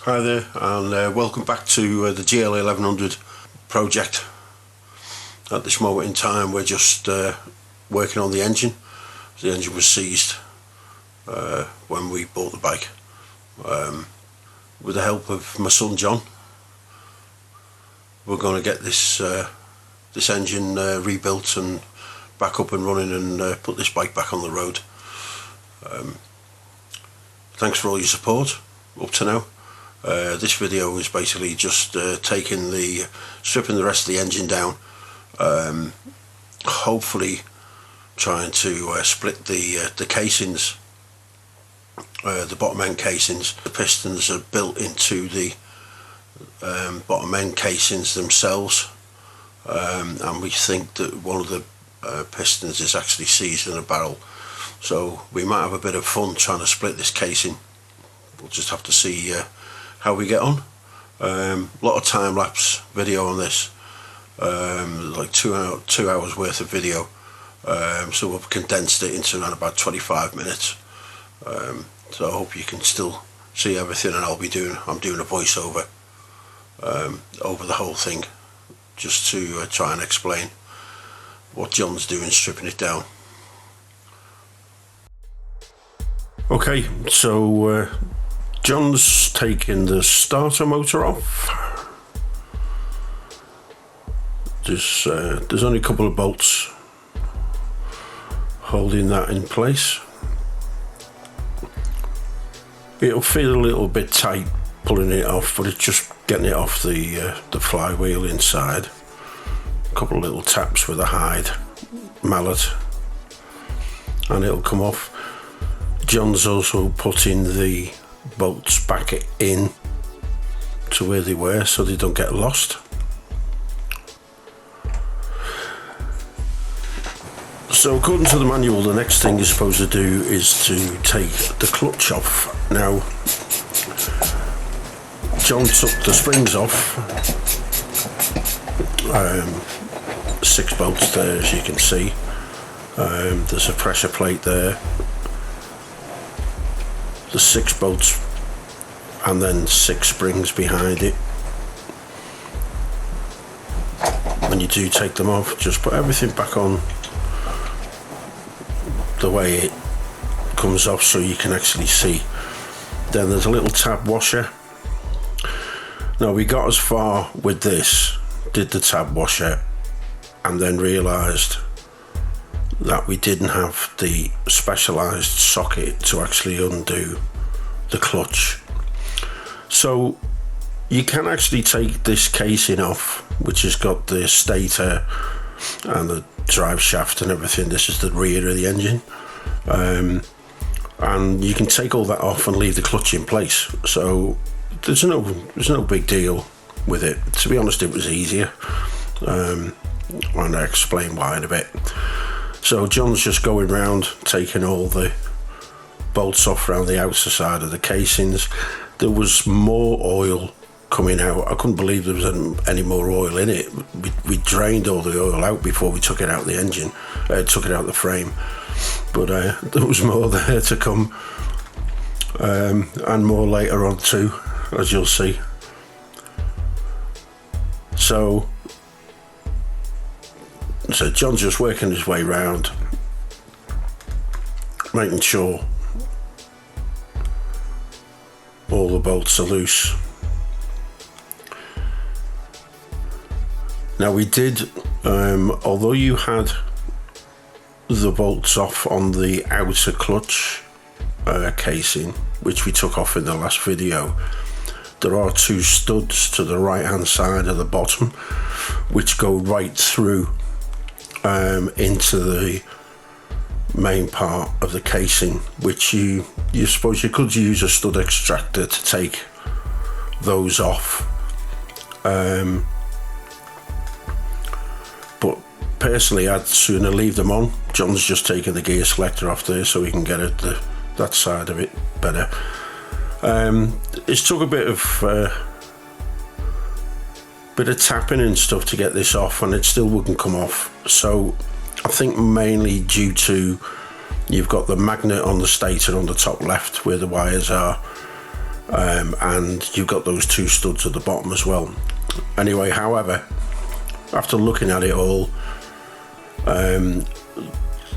Hi there, and welcome back to the GL1100 project. At this moment in time we're just working on the engine. The engine was seized when we bought the bike. With the help of my son John, we're going to get this engine rebuilt and back up and running, and put this bike back on the road. Thanks for all your support up to now. This video is basically just stripping the rest of the engine down, hopefully trying to split the casings, the bottom end casings. The pistons are built into the bottom end casings themselves, and we think that one of the pistons is actually seized in a barrel, so we might have a bit of fun trying to split this casing. We'll just have to see how we get on. A lot of time-lapse video on this, like two hours worth of video, so we've condensed it into around about 25 minutes. So I hope you can still see everything, and I'm doing a voiceover over the whole thing, just to try and explain what John's doing, stripping it down. Okay, so John's taking the starter motor off. There's only a couple of bolts holding that in place. It'll feel a little bit tight pulling it off, but it's just getting it off the flywheel inside. A couple of little taps with a hide mallet and it'll come off. John's also putting the bolts back in to where they were so they don't get lost. So according to the manual, the next thing you're supposed to do is to take the clutch off. Now John took the springs off, 6 bolts there, as you can see. There's a pressure plate there. There's 6 bolts and then 6 springs behind it. When you do take them off, just put everything back on the way it comes off so you can actually see. Then there's a little tab washer. Now we got as far with this, did the tab washer, and then realised that we didn't have the specialised socket to actually undo the clutch. So you can actually take this casing off, which has got the stator and the drive shaft and everything. This is the rear of the engine, and you can take all that off and leave the clutch in place. So there's no big deal with it. To be honest, it was easier, and I'll explain why in a bit. So John's just going round taking all the bolts off around the outer side of the casings. There was more oil coming out. I couldn't believe there was any more oil in it. We drained all the oil out before we took it out of the engine, took it out of the frame. But there was more there to come, and more later on too, as you'll see. So John's just working his way round, making sure all the bolts are loose. Now we did, although you had the bolts off on the outer clutch casing, which we took off in the last video, there are 2 studs to the right hand side of the bottom which go right through into the main part of the casing, which you suppose you could use a stud extractor to take those off, but personally I'd sooner leave them on. John's just taking the gear selector off there so we can get at that side of it better. It's took a bit of tapping and stuff to get this off, and it still wouldn't come off. So I think mainly due to you've got the magnet on the stator on the top left where the wires are, and you've got those two studs at the bottom as well. Anyway, however, after looking at it all,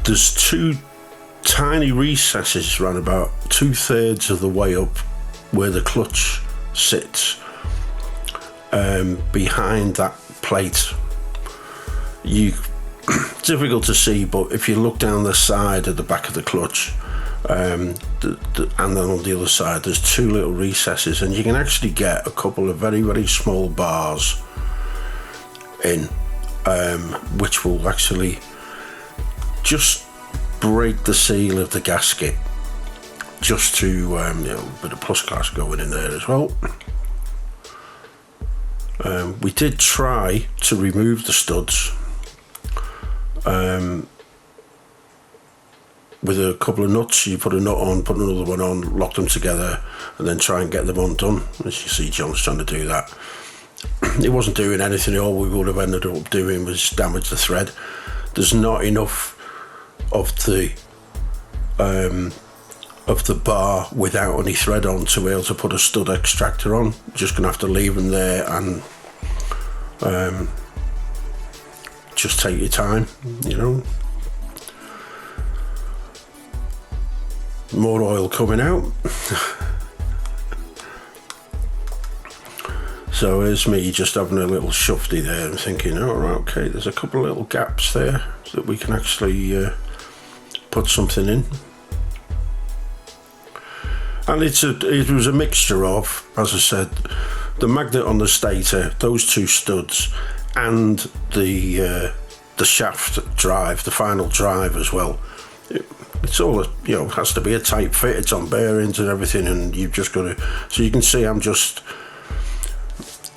there's two tiny recesses around about 2/3 of the way up where the clutch sits, behind that plate. Difficult to see, but if you look down the side of the back of the clutch, and then on the other side there's two little recesses, and you can actually get a couple of very, very small bars in, which will actually just break the seal of the gasket, just to a bit of plus glass going in there as well. We did try to remove the studs with a couple of nuts. You put a nut on, put another one on, lock them together, and then try and get them undone. As you see, John's trying to do that. It wasn't doing anything. All we would have ended up doing was damage the thread. There's not enough of the bar without any thread on to be able to put a stud extractor on. Just gonna have to leave them there and just take your time, More oil coming out. So here's me just having a little shufty there and thinking, all right, okay, there's a couple of little gaps there so that we can actually put something in. And it was a mixture of, as I said, the magnet on the stator, those two studs, and the shaft drive, the final drive as well. It's all, has to be a tight fit. It's on bearings and everything, and you've just got to. So you can see, it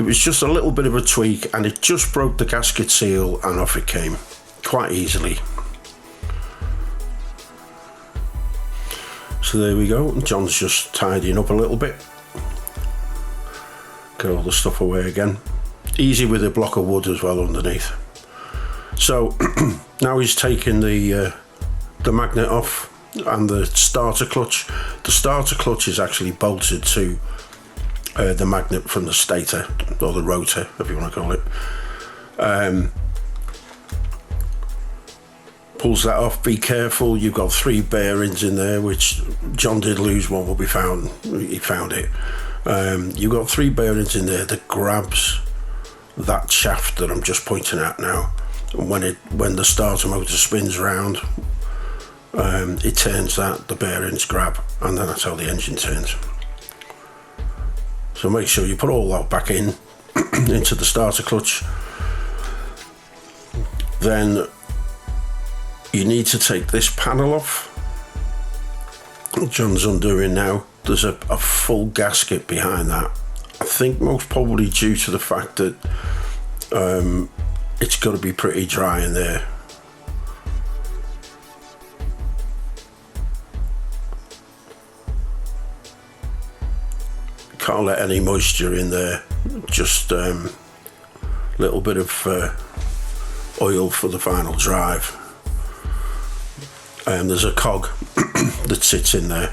was just a little bit of a tweak, and it just broke the gasket seal, and off it came quite easily. So there we go. John's just tidying up a little bit. Get all the stuff away again. Easy with a block of wood as well underneath. So now he's taking the magnet off and the starter clutch. The starter clutch is actually bolted to the magnet from the stator, or the rotor, if you want to call it. Pulls that off. Be careful, you've got 3 bearings in there, which John did lose one, but he found it. You've got 3 bearings in there that grabs that shaft that I'm just pointing at now. And when the starter motor spins round, it turns the bearings grab, and then that's how the engine turns. So make sure you put all that back in into the starter clutch. Then you need to take this panel off. John's undoing now. There's a full gasket behind that. I think most probably due to the fact that it's got to be pretty dry in there. Can't let any moisture in there. Just a little bit of oil for the final drive. And there's a cog that sits in there,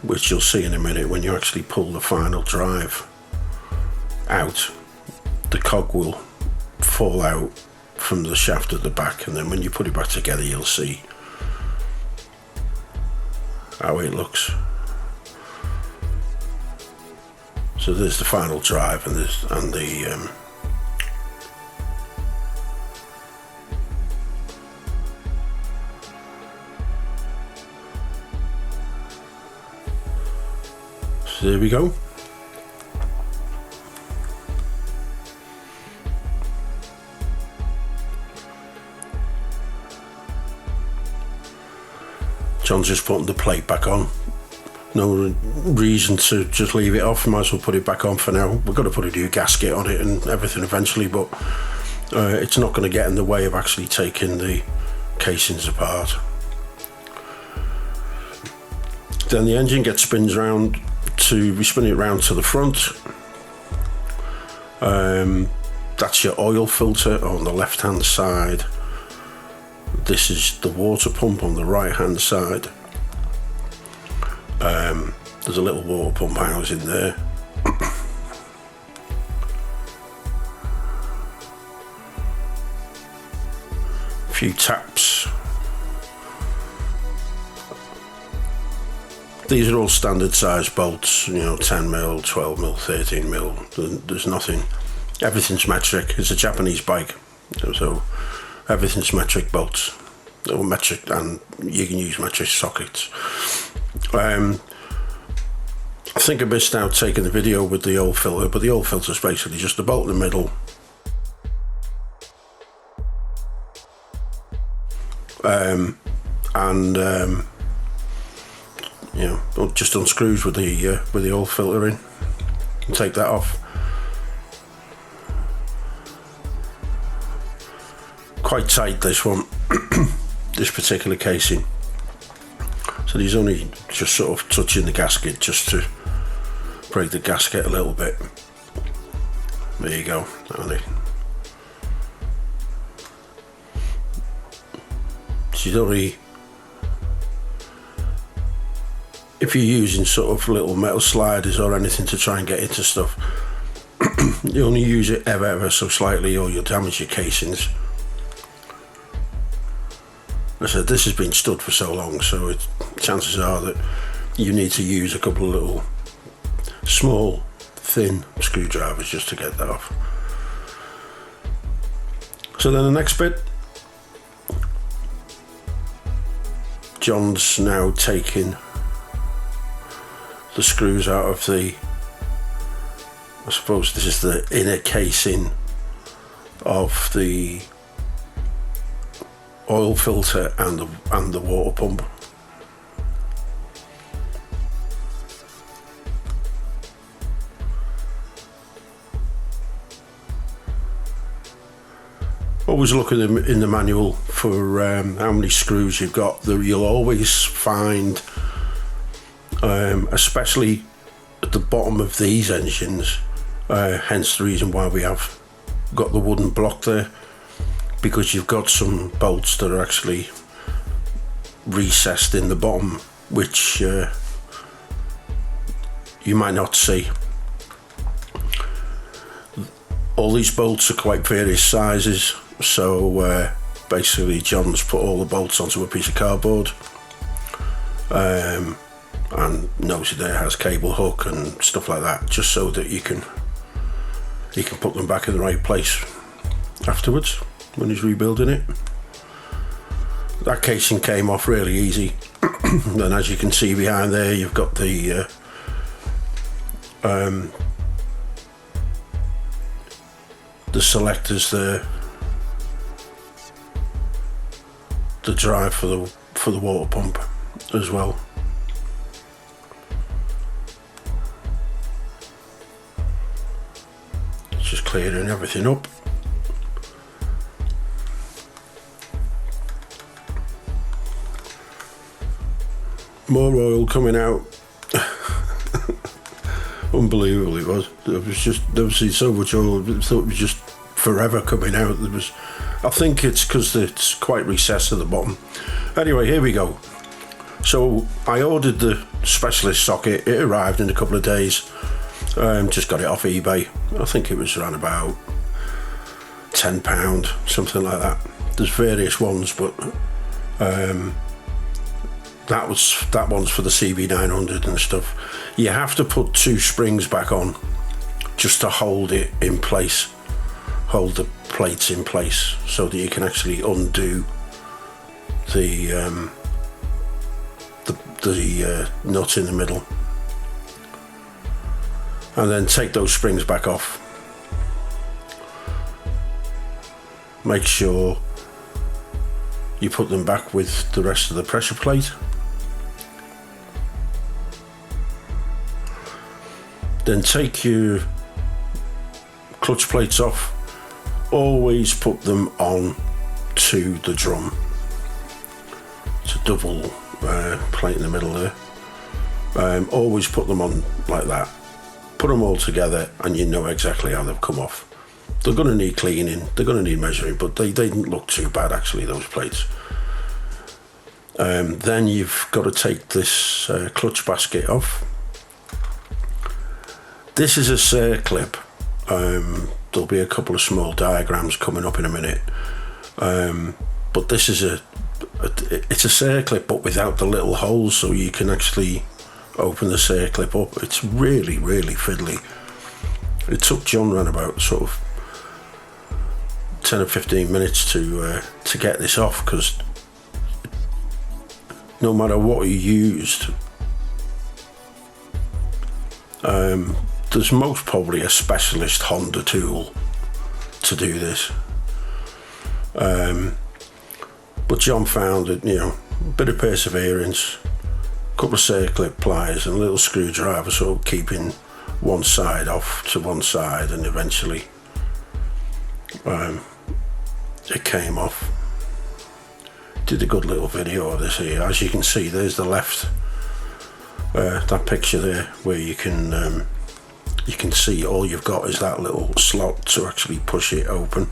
which you'll see in a minute when you actually pull the final drive out. The cog will fall out from the shaft at the back, and then when you put it back together, you'll see how it looks. So there's the final drive, and the so there we go. John's just putting the plate back on. No reason to just leave it off. Might as well put it back on for now. We've got to put a new gasket on it and everything eventually, but it's not going to get in the way of actually taking the casings apart. Then the engine gets spins round we spin it round to the front. That's your oil filter on the left hand side. This is the water pump on the right hand side. The There's a little water pump house in there. A few taps. These are all standard size bolts, you know, 10mm, 12mm, 13mm. There's nothing, everything's metric. It's a Japanese bike, so everything's metric bolts, or metric, and you can use metric sockets. I think I missed out taking the video with the oil filter, but the oil filter is basically just a bolt in the middle. You know, it just unscrews with the oil filter in. You can take that off. Quite tight, this one, this particular casing. So he's only just sort of touching the gasket just to break the gasket a little bit. There you go. So you don't really, if you're using sort of little metal sliders or anything to try and get into stuff, you only use it ever so slightly or you'll damage your casings. I said, this has been stood for so long, so chances are that you need to use a couple of little small thin screwdrivers just to get that off. So then the next bit, John's now taking the screws out of the, I suppose this is the inner casing of the oil filter and the water pump. Always look in the manual for how many screws you've got. You'll always find, especially at the bottom of these engines, hence the reason why we have got the wooden block there, because you've got some bolts that are actually recessed in the bottom, which you might not see. All these bolts are quite various sizes, so basically John's put all the bolts onto a piece of cardboard, and Nosy there has cable hook and stuff like that, just so that you can put them back in the right place afterwards when he's rebuilding it. That casing came off really easy. Then as you can see behind there, you've got the selectors there, the drive for the water pump as well. It's just clearing everything up. More oil coming out. Unbelievable it was. There was just, never seen so much oil. I thought it was just forever coming out. I think it's because it's quite recessed at the bottom. Anyway, here we go. So I ordered the specialist socket. It arrived in a couple of days. Just got it off eBay. I think it was around about £10, something like that. There's various ones, but that one's for the CB900 and stuff. You have to put 2 springs back on just to hold it in place, hold the plates in place, so that you can actually undo the nut in the middle, and then take those springs back off. Make sure you put them back with the rest of the pressure plate. Then take your clutch plates off. Always put them on to the drum. It's a double plate in the middle there. Always put them on like that. Put them all together and you know exactly how they've come off. They're going to need cleaning, they're going to need measuring, but they didn't look too bad actually, those plates. Then you've got to take this clutch basket off. This is a circlip. There'll be a couple of small diagrams coming up in a minute, but this is it's a circlip but without the little holes, so you can actually open the circlip up. It's really fiddly. It took John around about sort of 10 or 15 minutes to get this off, because no matter what you used, there's most probably a specialist Honda tool to do this. But John found that, you know, a bit of perseverance, a couple of circlip pliers and a little screwdriver, sort of keeping one side off to one side, and eventually it came off. Did a good little video of this here. As you can see, there's the left, that picture there, where you can see all you've got is that little slot to actually push it open.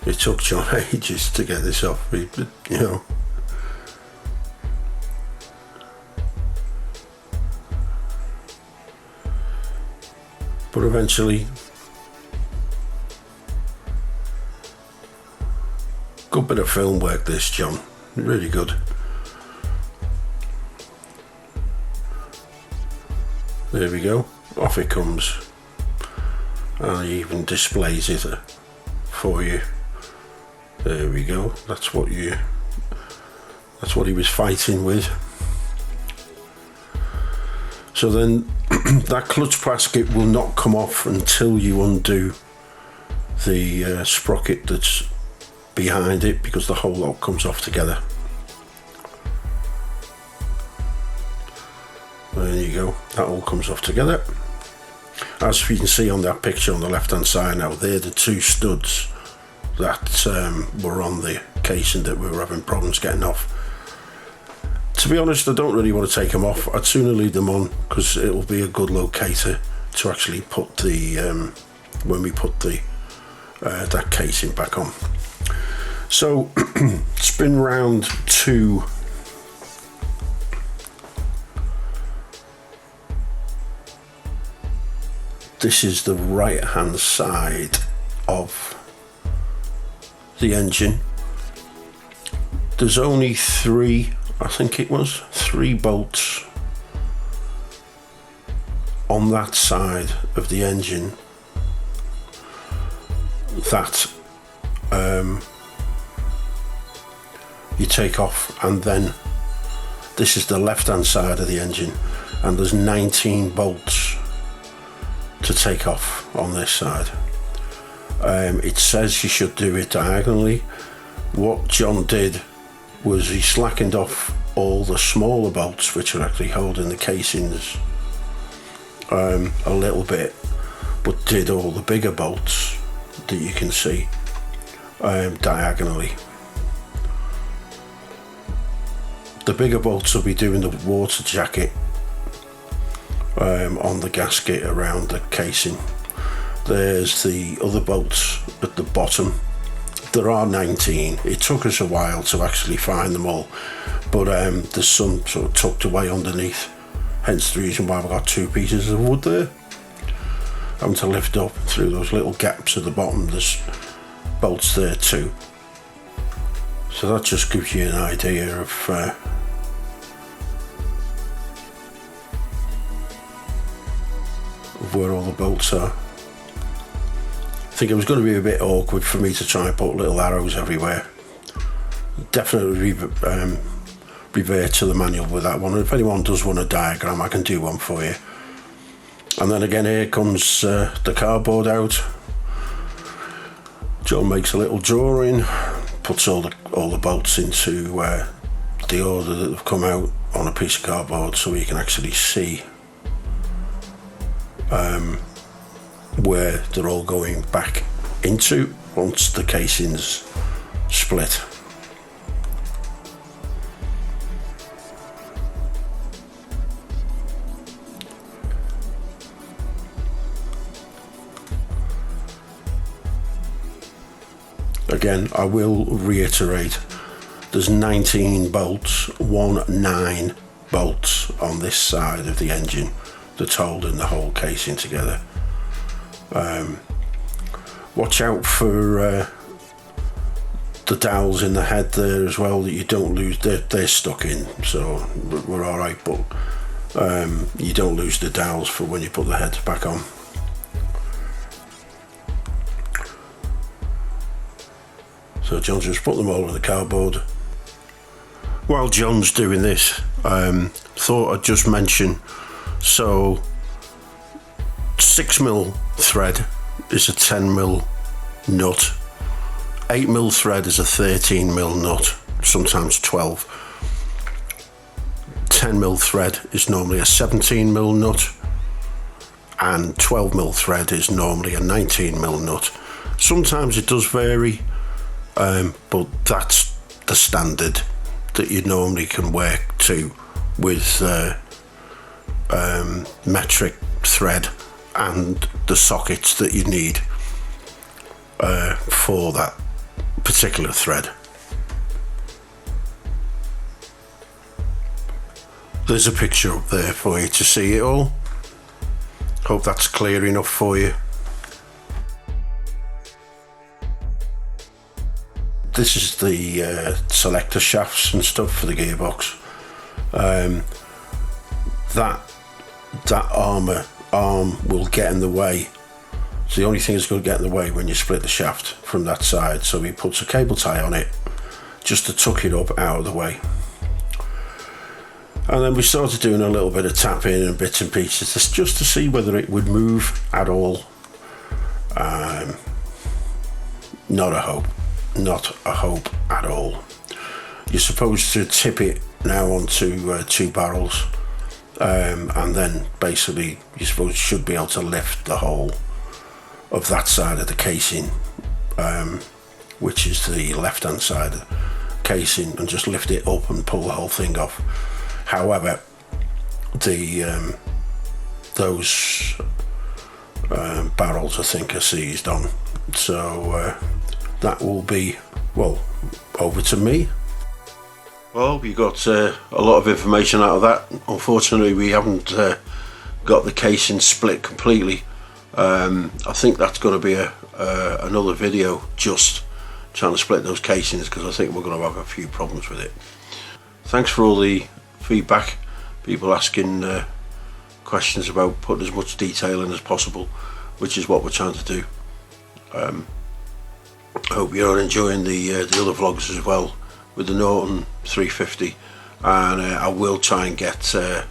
It took John ages to get this off, you know. But eventually, good bit of film work this, John, really good. There we go, off it comes, and he even displays it for you. There we go, that's what he was fighting with. So then that clutch basket will not come off until you undo the sprocket that's behind it, because the whole lot comes off together. There you go, that all comes off together. As you can see on that picture on the left hand side now, they're the two studs that were on the casing that we were having problems getting off. To be honest, I don't really want to take them off. I'd sooner leave them on, because it will be a good locator to actually put the when we put the that casing back on. So spin round to this is the right hand side of the engine. There's only three, I think it was, 3 bolts on that side of the engine that you take off, and then this is the left hand side of the engine, and there's 19 bolts to take off on this side. It says you should do it diagonally. What John did was he slackened off all the smaller bolts, which are actually holding the casings, a little bit, but did all the bigger bolts that you can see diagonally. The bigger bolts will be doing the water jacket on the gasket around the casing. There's the other bolts at the bottom. There are 19. It took us a while to actually find them all, but there's some sort of tucked away underneath, hence the reason why we've got 2 pieces of wood there. Having to lift up through those little gaps at the bottom, there's bolts there too. So that just gives you an idea of where all the bolts are. I think it was going to be a bit awkward for me to try and put little arrows everywhere. Definitely revert to the manual with that one, and if anyone does want a diagram, I can do one for you. And then again, here comes the cardboard out. John makes a little drawing, puts all the bolts into the order that they've come out on a piece of cardboard, so you can actually see where they're all going back into once the casing's split. again, I will reiterate, there's 19 bolts, 19 bolts on this side of the engine that's holding the whole casing together. Watch out for the dowels in the head there as well, that you don't lose. They're stuck in, so we're all right, but you don't lose the dowels for when you put the heads back on. So John's just put them all on the cardboard. While John's doing this, thought I'd just mention, so 6mm thread is a 10mm nut, 8mm thread is a 13mm nut, sometimes 12. 10mm thread is normally a 17mm nut, and 12mm thread is normally a 19mm nut. Sometimes it does vary, but that's the standard that you normally can work to with metric thread and the sockets that you need for that particular thread. There's a picture up there for you to see it all. Hope that's clear enough for you. This is the selector shafts and stuff for the gearbox. That arm will get in the way. It's the only thing that's going to get in the way when you split the shaft from that side. So he puts a cable tie on it just to tuck it up out of the way. And then we started doing a little bit of tapping and bits and pieces just to see whether it would move at all. Not a hope. Not a hope at all. You're supposed to tip it now onto 2 barrels, and then basically you should be able to lift the whole of that side of the casing, which is the left hand side of the casing, and just lift it up and pull the whole thing off. However, those barrels I think are seized on, so that will be, well, over to me. Well, we got a lot of information out of that. Unfortunately, we haven't got the casing split completely. I think that's going to be another video, just trying to split those casings, because I think we're going to have a few problems with it. Thanks for all the feedback, people asking questions about putting as much detail in as possible, which is what we're trying to do. I hope you're enjoying the other vlogs as well with the Norton 350, and I will try and get the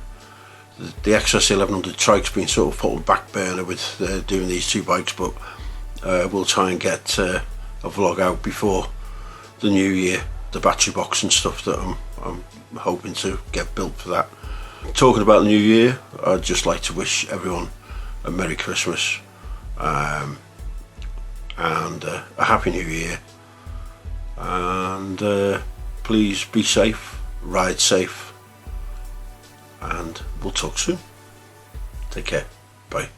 GL1100 trike's been sort of put on back burner with doing these 2 bikes, but we'll try and get a vlog out before the new year, the battery box and stuff that I'm hoping to get built for that. Talking about the new year, I'd just like to wish everyone a Merry Christmas and a Happy New Year, and please be safe, ride safe, and we'll talk soon. Take care, bye.